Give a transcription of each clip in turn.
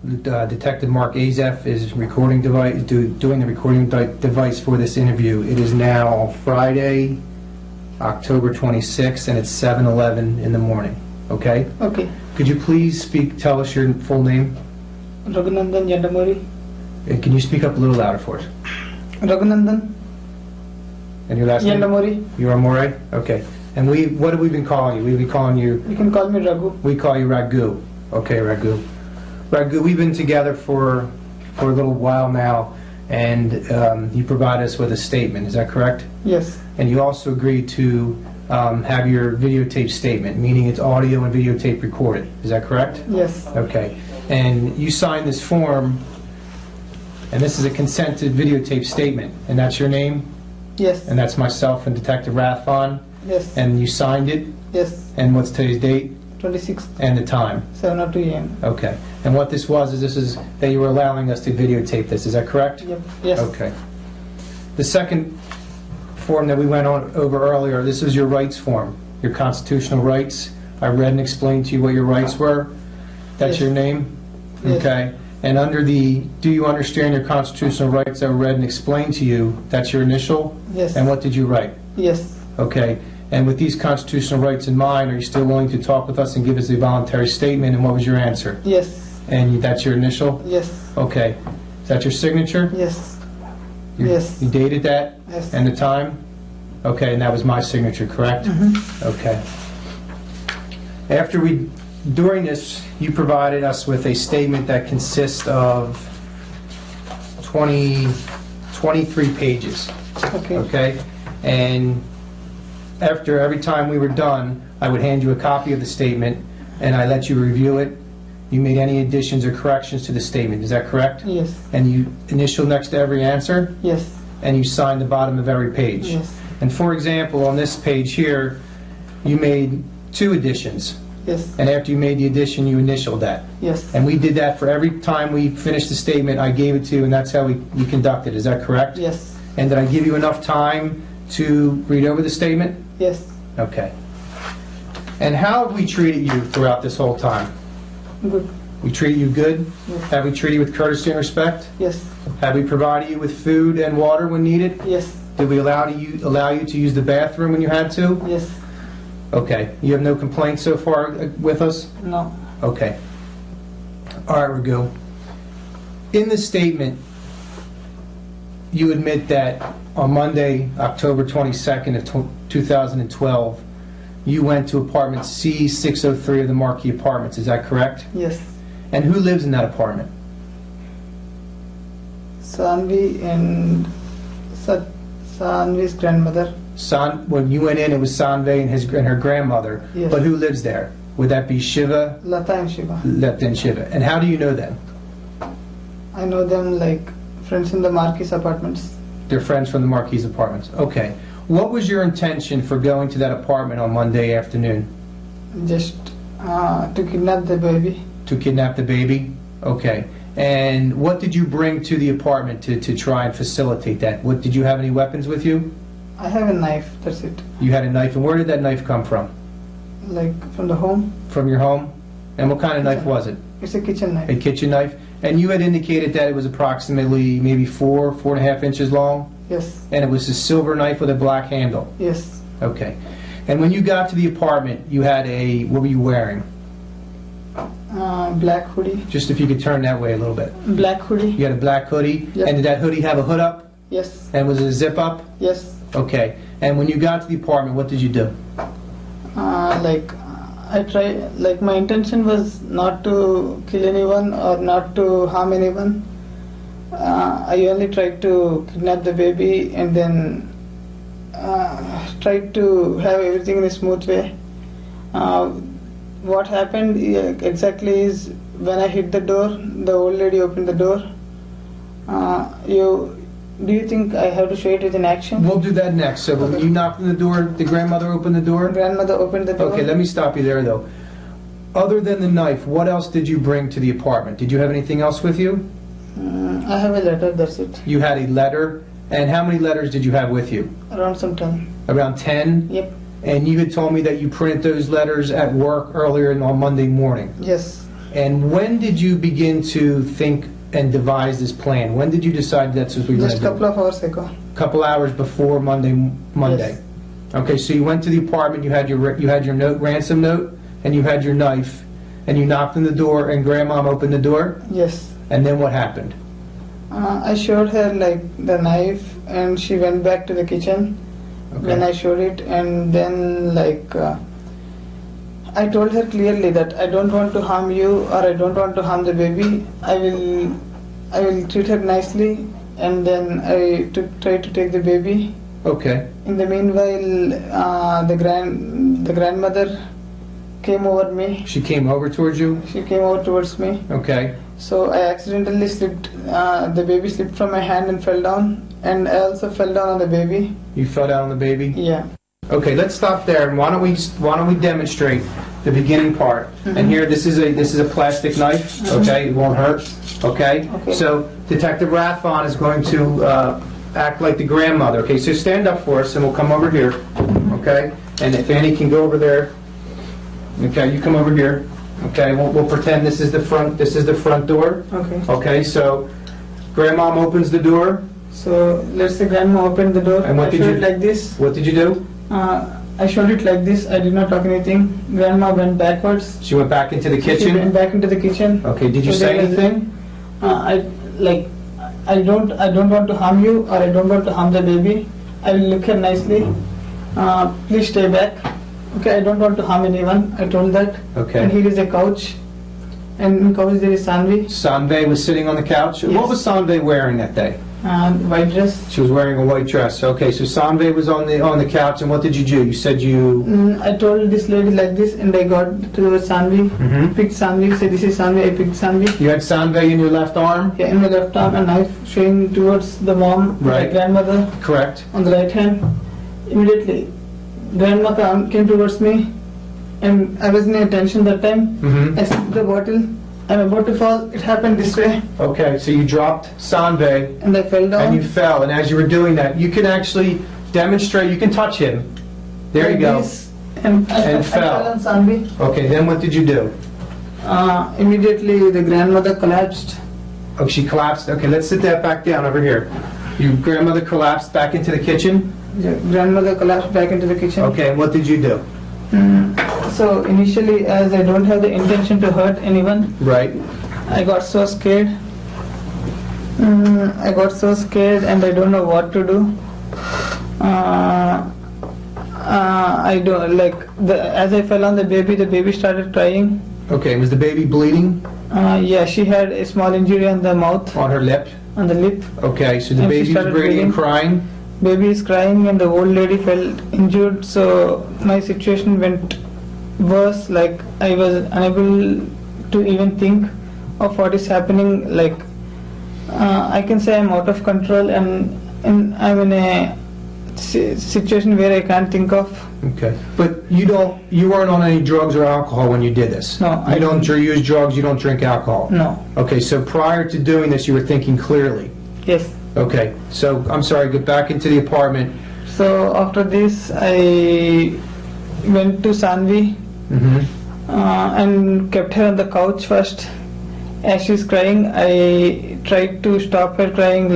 Detective Mark Azef is recording device, doing the recording device for this interview. It is now Friday, October 26th, and it's 7:11 in the morning. Okay? Okay. Could you please tell us your full name? Raghun Yandam. Can you speak up a little louder for us? Raghun. And your last name? Yandam. You are More? Okay. And what have we been calling you? We've been calling you... You can call me Raghu. We call you Raghun. Okay, Raghun. Raghun, we've been together for a little while now, and you provide us with a statement. Is that correct? Yes. And you also agreed to have your videotape statement, meaning it's audio and videotape recorded. Is that correct? Yes. Okay. And you signed this form, and this is a consented videotape statement, and that's your name? Yes. And that's myself and Detective Raghun? Yes. And you signed it? Yes. And what's today's date? 26th. And the time? 7:02 a.m. Okay. And what this is that you were allowing us to videotape this. Is that correct? Yep. Yes. Okay. The second form that we went over earlier, this is your rights form, your constitutional rights. I read and explained to you what your rights were. That's Yes. your name? Yes. Okay. And under the, do you understand your constitutional rights that were read and explained to you, that's your initial? Yes. And what did you write? Yes. Okay. And with these constitutional rights in mind, are you still willing to talk with us and give us a voluntary statement? And what was your answer? Yes. And that's your initial? Yes. Okay. Is that your signature? Yes. Yes. You dated that? Yes. And the time? Okay, and that was my signature, correct? Mm-hmm. Okay. During this, you provided us with a statement that consists of 23 pages. Okay. Okay? And after every time we were done, I would hand you a copy of the statement, and I let you review it. You made any additions or corrections to the statement. Is that correct? Yes. And you initial next to every answer? Yes. And you signed the bottom of every page? Yes. And for example, on this page here, you made 2 additions. Yes. And after you made the addition, you initialed that. Yes. And we did that for every time we finished the statement. I gave it to you, and that's how we conducted. Is that correct? Yes. And did I give you enough time to read over the statement? Yes. Okay. And how have we treated you throughout this whole time? Good. We treated you good? Yes. Have we treated you with courtesy and respect? Yes. Have we provided you with food and water when needed? Yes. Did we allow you to use the bathroom when you had to? Yes. Okay. You have no complaints so far with us? No. Okay. All right, Raghun. In the statement, you admit that on Monday, October 22nd of 2012, you went to apartment C603 of the Marquee Apartments. Is that correct? Yes. And who lives in that apartment? Sanvi and Sanvi's grandmother. When you went in, it was Sanve and her grandmother. Yes. But who lives there? Would that be Shiva? Lata and Shiva. Lata and Shiva. And how do you know them? I know them like friends in the Marquis apartments. They're friends from the Marquis Apartments. Okay. What was your intention for going to that apartment on Monday afternoon? Just to kidnap the baby. To kidnap the baby? Okay. And what did you bring to the apartment to try and facilitate that? Did you have any weapons with you? I have a knife, that's it. You had a knife, and where did that knife come from? Like from the home. From your home? And what kind of knife was it? It's a kitchen knife. A kitchen knife? And you had indicated that it was approximately maybe 4.5 inches long? Yes. And it was a silver knife with a black handle? Yes. Okay. And when you got to the apartment, you had what were you wearing? Black hoodie. Just if you could turn that way a little bit. Black hoodie. You had a black hoodie? Yep. And did that hoodie have a hood up? Yes. And was it a zip up? Yes. Okay. And when you got to the apartment, what did you do? My intention was not to kill anyone or not to harm anyone. I only tried to kidnap the baby and then tried to have everything in a smooth way. What happened exactly is when I hit the door, the old lady opened the door. Do you think I have to show it with an action? We'll do that next. So when you knocked on the door, the grandmother opened the door? Grandmother opened the door. Okay, let me stop you there though. Other than the knife, what else did you bring to the apartment? Did you have anything else with you? I have a letter, that's it. You had a letter? And how many letters did you have with you? Around some 10. Around 10? Yep. And you had told me that you printed those letters at work earlier on Monday morning. Yes. And when did you begin to think and devise this plan? When did you decide that's what we were going Just to a do? couple of hours ago. Couple hours before Monday. Yes. Okay, so you went to the apartment, you had your note, ransom note, and you had your knife, and you knocked on the door, and Grandmom opened the door, Yes. and then what happened? I showed her like the knife, and she went back to the kitchen. Okay. When I showed it, and then I told her clearly that I don't want to harm you, or I don't want to harm the baby. I will treat her nicely, and then I try to take the baby. Okay. In the meanwhile, the grandmother came over me. She came over towards you? She came over towards me. Okay. So I accidentally slipped. The baby slipped from my hand and fell down, and I also fell down on the baby. You fell down on the baby? Yeah. Okay, let's stop there, and why don't we demonstrate the beginning part? And here, this is a plastic knife. Okay, it won't hurt. Okay. Okay. So Detective Raghun is going to act like the grandmother. Okay, so stand up for us, and we'll come over here. Okay, and if Annie can go over there. Okay, you come over here. Okay, we'll pretend this is the front. This is the front door. Okay. Okay, so Grandmom opens the door. So let's say grandma opened the door. And what I did showed you- it like this. What did you do? I showed it like this. I did not talk anything. Grandma went backwards. She went back into the She went kitchen. back into the kitchen. Okay, did you So say there was- anything? I don't want to harm you, or I don't want to harm the baby. I will look her nicely. Please stay back. Okay, I don't want to harm anyone. I told that. Okay. And here is a couch. And in couch there is Sanvi. Sanve was sitting on the couch. Yes. What was Sanve wearing that day? White dress. She was wearing a white dress. Okay, so Sanve was on the couch, and what did you do? You said you. I told this lady like this, and I got to Sanvi, Mhm. picked Sanvi, said this is Sanvi, I picked Sanvi. You had Sanve in your left arm. Yeah, in my left arm, a knife showing towards the mom, Right. my grandmother, Correct. on the right hand. Immediately, grandma came towards me, and I was in a tension that time. Mm-hmm. I slipped the bottle. I'm about to fall. It happened this way, Okay, so you dropped Sanve, and I fell down. and you fell. And as you were doing that, you can actually demonstrate. You can touch him. There you like go. this, and I And fell. fell on Sanvi. Okay, then what did you do? Immediately, the grandmother collapsed. Oh, she collapsed. Okay, let's sit that back down over here. Your grandmother collapsed back into the kitchen. The grandmother collapsed back into the kitchen. Okay, and what did you do? So initially, as I don't have the intention to hurt anyone, Right. I got so scared. I got so scared, and I don't know what to do. I don't as I fell on the baby started crying. Okay, was the baby bleeding Yeah, she had a small injury on the mouth, on her lip? on the lip. Okay, so the And she baby's started bleeding and bleeding. crying. Baby is crying, and the old lady felt injured. So my situation went worse. Like I was unable to even think of what is happening. I can say I'm out of control, and I'm in a situation where I can't think of. Okay, but you weren't on any drugs or alcohol when you did this? No, You don't use drugs, you don't drink alcohol? No. Okay, so prior to doing this, you were thinking clearly? Yes. Okay, so I'm sorry, get back into the apartment. So after this, I went to Sanvi Mm-hmm. and kept her on the couch first. As she's crying, I tried to stop her crying,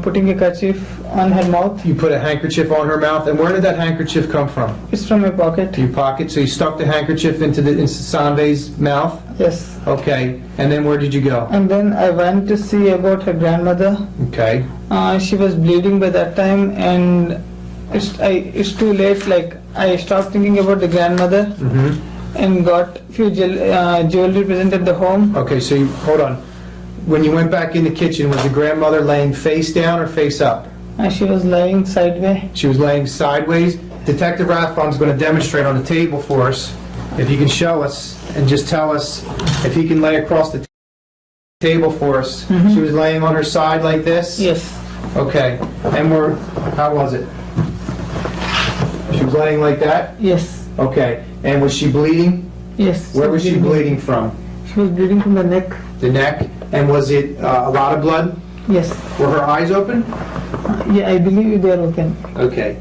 putting a kerchief on her mouth. You put a handkerchief on her mouth, and where did that handkerchief come from? It's from my pocket. Your pocket? So you stuck the handkerchief into Sanve's mouth? Yes. Okay, and then where did you go? And then I went to see about her grandmother. Okay. She was bleeding by that time, and it's too late. I stopped thinking about the grandmother Mm-hmm. and got few jewelry present at the home. Okay, so hold on. When you went back in the kitchen, was the grandmother laying face down or face up? She was lying sideways. She was laying sideways. Detective Rathbon's going to demonstrate on the table for us. If you can show us and just tell us if he can lay across the table for us. Mhm. She was laying on her side like this? Yes. Okay. And how was it? She was laying like that? Yes. Okay. And was she bleeding? Yes. Where was she bleeding from? She was bleeding from the neck. The neck? And was it a lot of blood? Yes. Were her eyes open? Yeah, I believe they are open. Okay.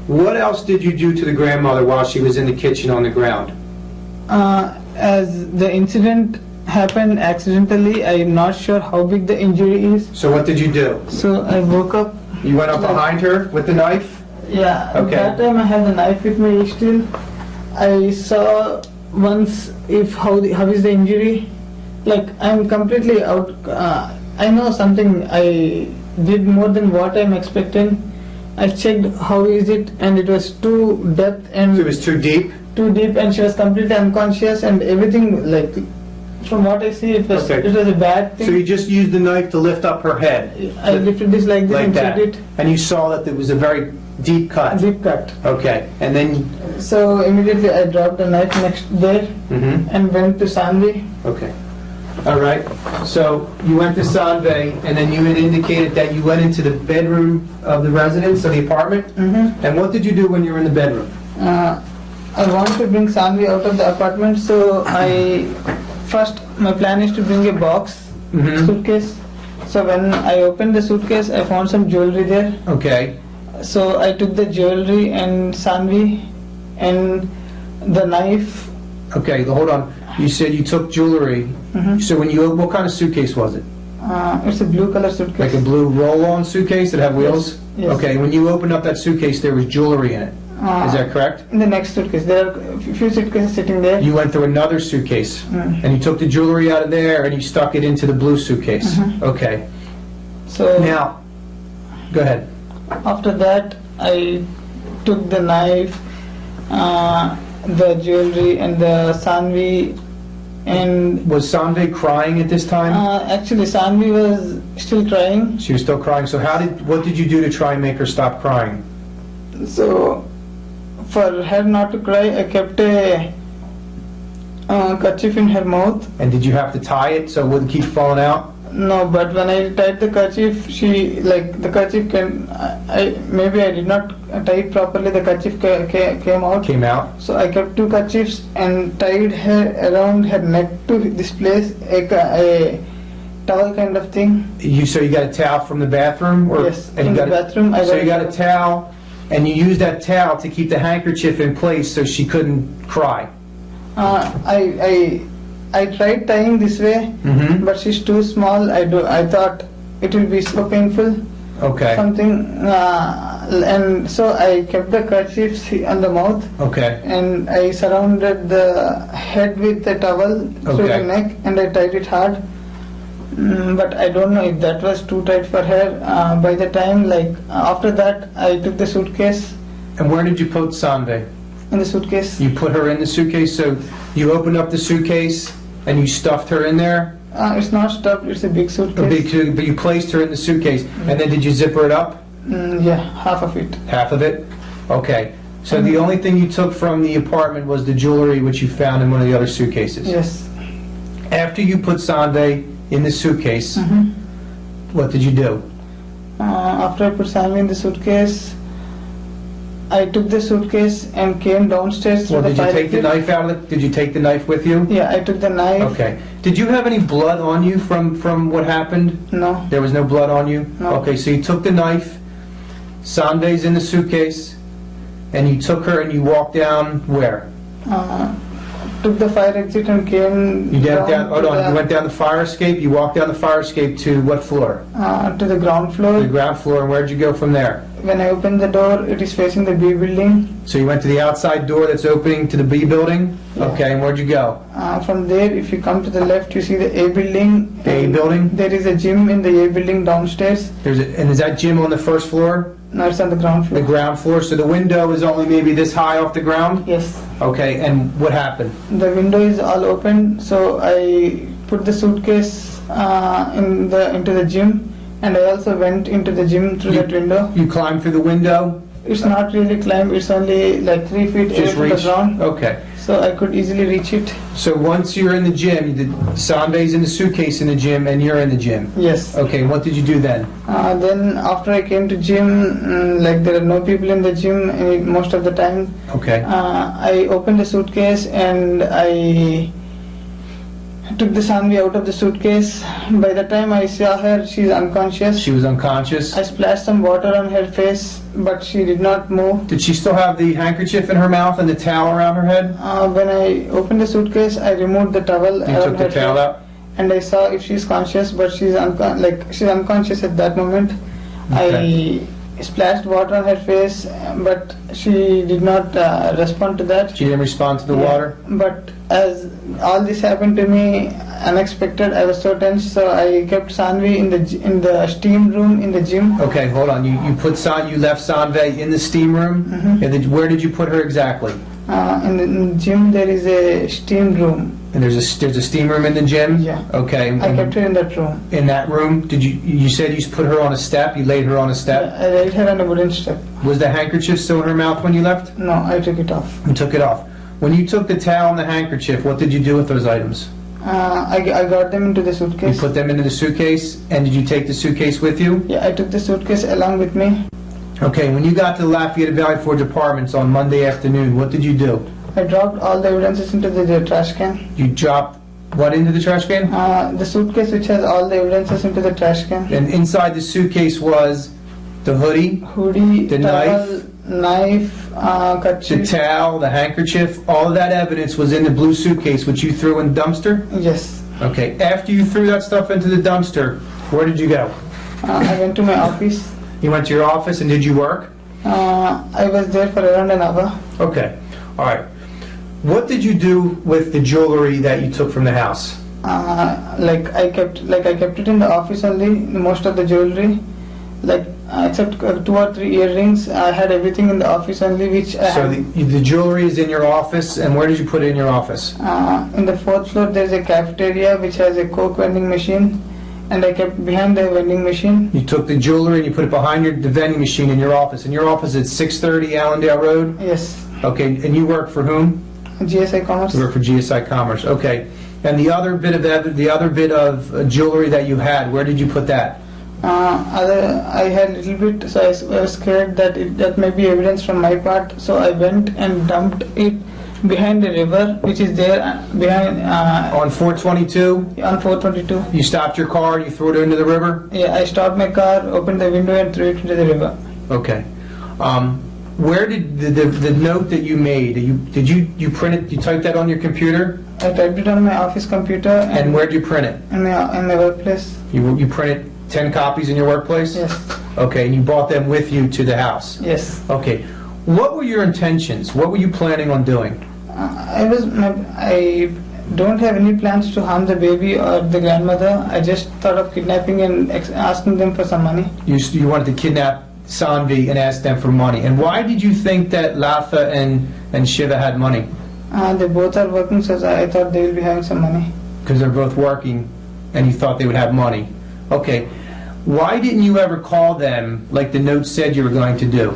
What else did you do to the grandmother while she was in the kitchen on the ground? As the incident happened accidentally. I'm not sure how big the injury is. So what did you do? So I woke up. You went up behind her with the knife? Yeah. Okay. At that time I had the knife with me still. I saw once if how is the injury. Like I'm completely out. I know something. I did more than what I'm expecting. I checked how is it, and it was too depth and It was too deep? too deep, and she was completely unconscious and everything. Like from what I see, it was Okay. it was a bad thing. So you just used the knife to lift up her head? I lifted this like this Like and that? checked it. And you saw that there was a very deep cut? Deep cut. Okay, and then... So immediately I dropped the knife next there Mhm. and went to Sanvi. Okay. All right. So you went to Sanve, and then you had indicated that you went into the bedroom of the residence, of the apartment? Mm-hmm. And what did you do when you were in the bedroom? I want to bring Sanvi out of the apartment, so first my plan is to bring a box, Mhm. suitcase. So when I opened the suitcase, I found some jewelry there. Okay. So I took the jewelry and Sanvi and the knife. Okay, hold on. You said you took jewelry. Mhm. So when you, what kind of suitcase was it? It's a blue color suitcase. Like a blue roll-on suitcase that had wheels? Yes. Okay, when you opened up that suitcase, there was jewelry in it. Is that correct? In the next suitcase, there are a few suitcases sitting there. You went through another suitcase, Mm. and you took the jewelry out of there, and you stuck it into the blue suitcase. Mhm. Okay. So Now, go ahead. after that, I took the knife, the jewelry, and the Sanvi. And Was Sanve crying at this time? actually, Sanvi was still crying. She was still crying. So what did you do to try and make her stop crying? So, for her not to cry, I kept a kerchief in her mouth. And did you have to tie it so it wouldn't keep falling out? No, but when I tied the kerchief, the kerchief maybe I did not tie it properly. The kerchief came out. Came out? So I kept two kerchiefs and tied her around her neck to this place, a towel kind of thing. So you got a towel from the bathroom? Or, Yes, and you in the got bathroom. So you got a towel, and you used that towel to keep the handkerchief in place so she couldn't cry? I tried tying this way, Mm-hmm. but she's too small. I thought it will be so painful. Okay. Something, and so I kept the kerchiefs on the mouth, Okay. and I surrounded the head with the towel through Okay. the neck, and I tied it hard. But I don't know if that was too tight for her. By the time, after that, I took the suitcase. And where did you put Sanve? In the suitcase, You put her in the suitcase, so you opened up the suitcase and you stuffed her in there? it's not stuffed. It's a big suitcase. But you placed her in the suitcase, and then did you zipper it up? Yeah, half of it. Half of it? Okay. So the only thing you took from the apartment was the jewelry which you found in one of the other suitcases? Yes. After you put Sanve in the suitcase, Mhm. what did you do? After I put Sammy in the suitcase, I took the suitcase and came downstairs. Well, through did you fire take the exit. knife out of it? Did you take the knife with you? Yeah, I took the knife. Okay. Did you have any blood on you from what happened? No. There was no blood on you? No. Okay, so you took the knife, Sanve's in the suitcase, and you took her and you walked down where? Took the fire exit and came You went down, hold to on, you went down the fire escape, you walked down the fire escape to what floor? to the ground floor. The ground floor, and where'd you go from there? When I opened the door, it is facing the B building. So you went to the outside door that's opening to the B building? Okay, and where'd you go? From there, if you come to the left, you see the A building. The A building? There is a gym in the A building downstairs. And is that gym on the first floor? No, it's on the ground The floor. ground floor, so the window is only maybe this high off the ground? Yes. Okay, and what happened? The window is all open, so I put the suitcase into the gym, and I also went into the gym through that window. You climbed through the window? It's not really climb, it's only like 3 feet away Just from the reach? ground, Okay. so I could easily reach it. So once you're in the gym, Sanve's in the suitcase in the gym, and you're in the gym? Yes. Okay, what did you do then? Then after I came to gym, there are no people in the gym most of the time. Okay. I opened the suitcase and I took the Sanvi out of the suitcase. By the time I saw her, she's unconscious. She was unconscious. I splashed some water on her face, but she did not move. Did she still have the handkerchief in her mouth and the towel around her head? When I opened the suitcase, I removed the towel. You took the towel out? And I saw if she's conscious, but she's unconscious at that moment. Okay. I splashed water on her face, but she did not respond to that. She didn't respond to the water? But as all this happened to me unexpected, I was so tense, so I kept Sanvi in the steam room in the gym. Okay, hold on. You left Sanve in the steam room? Mm-hmm. And where did you put her exactly? In the gym there is a steam room. And there's a steam room in the gym? Yeah. Okay. I kept her in that room. In that room, you said you put her on a step? You laid her on a step? I laid her on a wooden step. Was the handkerchief still in her mouth when you left? No, I took it off. You took it off. When you took the towel and the handkerchief, what did you do with those items? I got them into the suitcase. You put them into the suitcase, and did you take the suitcase with you? Yeah, I took the suitcase along with me. Okay, when you got to the Lafayette Valley Forge Apartments on Monday afternoon, what did you do? I dropped all the evidences into the trash can. You dropped what into the trash can? The suitcase which has all the evidences into the trash can. And inside the suitcase was the hoodie, the towel, knife, the kerchief. towel, the handkerchief. All of that evidence was in the blue suitcase, which you threw in the dumpster? Yes. Okay, after you threw that stuff into the dumpster, where did you go? I went to my office. You went to your office, and did you work? I was there for around an hour. Okay, all right. What did you do with the jewelry that you took from the house? I kept it in the office only. Most of the jewelry, except 2 or 3 earrings, I had everything in the office only. Which the jewelry is in your office, and where did you put it in your office? In the 4th floor, there is a cafeteria which has a Coke vending machine, and I kept behind the vending machine. You took the jewelry and you put it behind the vending machine in your office. And your office is 630 Allendale Road? Yes. Okay, and you work for whom? GSI Commerce. You work for GSI Commerce. Okay. And the other bit of jewelry that you had, where did you put that? I had a little bit, so I was scared that may be evidence from my part. So I went and dumped it behind the river, which is there behind. On 422? On 422. You stopped your car and you threw it into the river? Yeah, I stopped my car, opened the window, and threw it into the river. Okay. Where did the note that you made? Did you print it? You typed that on your computer? I typed it on my office computer. And where did you print it? In my workplace. You printed 10 copies in your workplace? Yes. Okay, and you brought them with you to the house? Yes. Okay. What were your intentions? What were you planning on doing? I don't have any plans to harm the baby or the grandmother. I just thought of kidnapping and asking them for some money. You wanted to kidnap Sanvi and ask them for money. And why did you think that Latha and Shiva had money? They both are working, so I thought they will be having some money. Because they're both working, and you thought they would have money. Okay. Why didn't you ever call them like the note said you were going to do?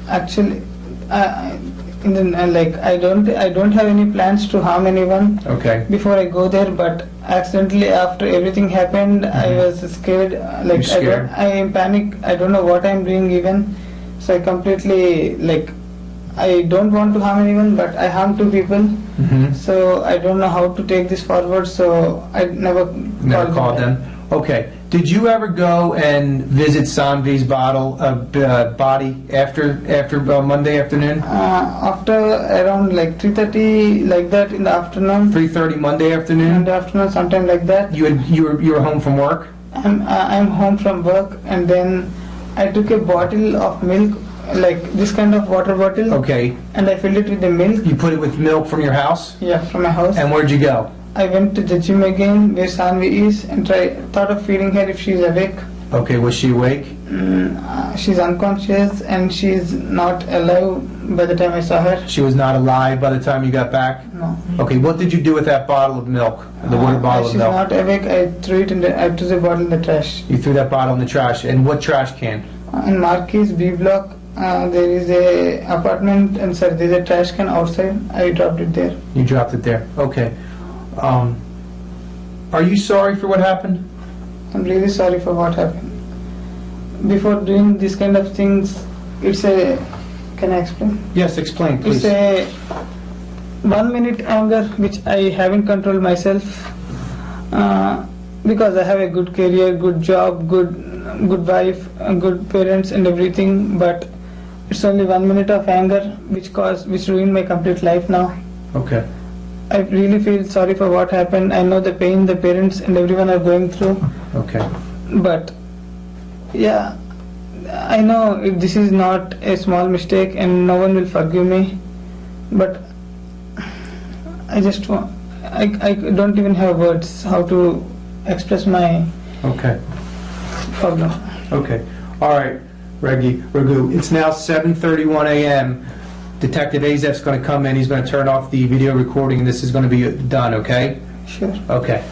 Actually, I don't have any plans to harm anyone. Okay. Before I go there, but accidentally after everything happened, I was scared. You're scared? I am panic. I don't know what I'm doing even. So I completely I don't want to harm anyone, but I harm 2 people. Mm-hmm. So I don't know how to take this forward. So I never called them. Okay. Did you ever go and visit Sanvi's body after Monday afternoon? After around 3:30 like that in the afternoon. 3:30 Monday afternoon. In the afternoon, sometime like that. You were home from work. I'm home from work, and then I took a bottle of milk, like this kind of water bottle. Okay. And I filled it with the milk. You put it with milk from your house? Yeah, from my house. And where'd you go? I went to the gym again, where Sanvi is, and thought of feeding her if she's awake. Okay, was she awake? She's unconscious, and she's not alive by the time I saw her. She was not alive by the time you got back? No. Okay, what did you do with that bottle of milk? The water bottle of milk? She's not awake. I threw the bottle in the trash. You threw that bottle in the trash. And what trash can? In Marquis B block, there is a apartment, and there's a trash can outside. I dropped it there. You dropped it there. Okay. Are you sorry for what happened? I'm really sorry for what happened. Before doing this kind of things, can I explain? Yes, explain, please. 1 minute anger which I haven't controlled myself, because I have a good career, good job, good wife, good parents and everything, but it's only 1 minute of anger which ruined my complete life now. Okay. I really feel sorry for what happened. I know the pain the parents and everyone are going through. Okay. But yeah, I know this is not a small mistake and no one will forgive me. But I just want, I don't even have words how to express my Okay. problem. Okay. All right, Raghu. It's now 7:31 a.m. Detective Azef's going to come in. He's going to turn off the video recording, and this is going to be done, okay? Sure. Okay.